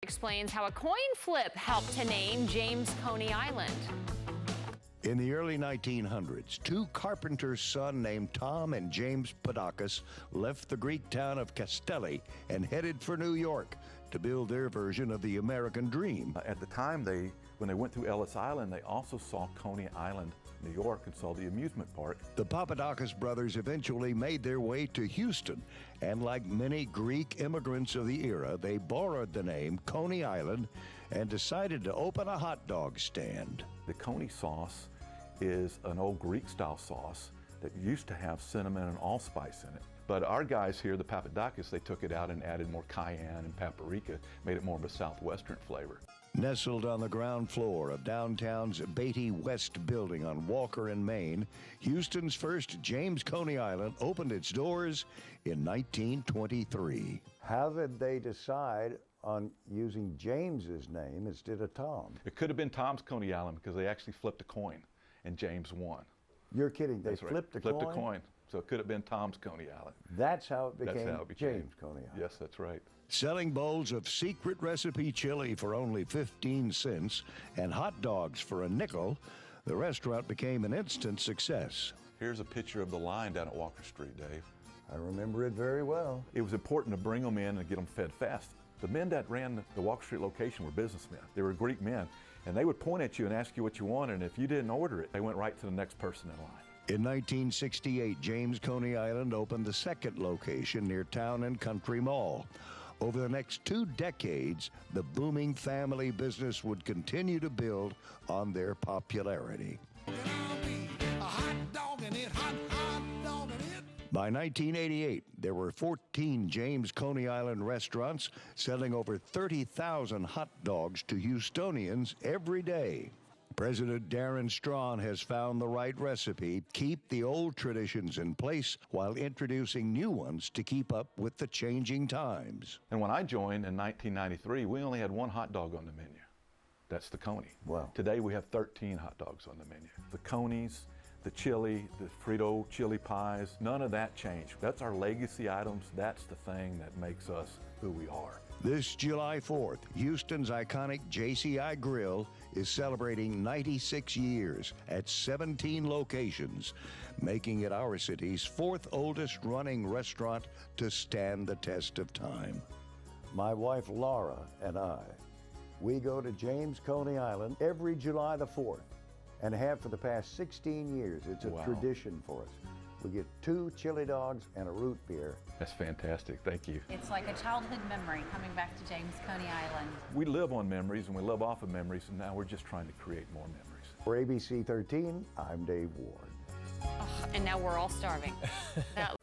Explains how a coin flip helped to name James Coney Island. In the early 1900s, two carpenters' sons named Tom and James Padakis left the Greek town of Castelli and headed for New York to build their version of the American dream. At the time, when they went through Ellis Island, they also saw Coney Island, New York, and saw the amusement park. The Papadakis brothers eventually made their way to Houston, and like many Greek immigrants of the era, they borrowed the name Coney Island and decided to open a hot dog stand. The Coney sauce is an old Greek-style sauce that used to have cinnamon and allspice in it. But our guys here, the Papadakis, they took it out and added more cayenne and paprika, made it more of a southwestern flavor. Nestled on the ground floor of downtown's Beatty West building on Walker and Main, Houston's first James Coney Island opened its doors in 1923. How did they decide on using James's name instead of Tom? It could have been Tom's Coney Island because they actually flipped a coin and James won. You're kidding, they That's right. flipped a Flipped coin? a coin. So it could have been Tom's Coney Island. That's how it became, That's how it became James Coney Island. Yes, that's right. Selling bowls of secret recipe chili for only 15 cents and hot dogs for a nickel, the restaurant became an instant success. Here's a picture of the line down at Walker Street, Dave. I remember it very well. It was important to bring them in and get them fed fast. The men that ran the Walker Street location were businessmen. They were Greek men, and they would point at you and ask you what you wanted, and if you didn't order it, they went right to the next person in line. In 1968, James Coney Island opened the second location near Town and Country Mall. Over the next 2 decades, the booming family business would continue to build on their popularity. By 1988, there were 14 James Coney Island restaurants selling over 30,000 hot dogs to Houstonians every day. President Darren Strawn has found the right recipe, keep the old traditions in place while introducing new ones to keep up with the changing times. And when I joined in 1993, we only had one hot dog on the menu. That's the Coney. Wow. Today we have 13 hot dogs on the menu. The Coneys, the chili, the Frito chili pies, none of that changed. That's our legacy items. That's the thing that makes us who we are. This July 4th, Houston's iconic JCI Grill is celebrating 96 years at 17 locations, making it our city's 4th oldest running restaurant to stand the test of time. My wife Laura and I, we go to James Coney Island every July the 4th and have for the past 16 years. It's a tradition for us. We get 2 chili dogs and a root beer. That's fantastic, thank you. It's like a childhood memory coming back to James Coney Island. We live on memories and we live off of memories, and now we're just trying to create more memories. For ABC 13, I'm Dave Ward. And now we're all starving. That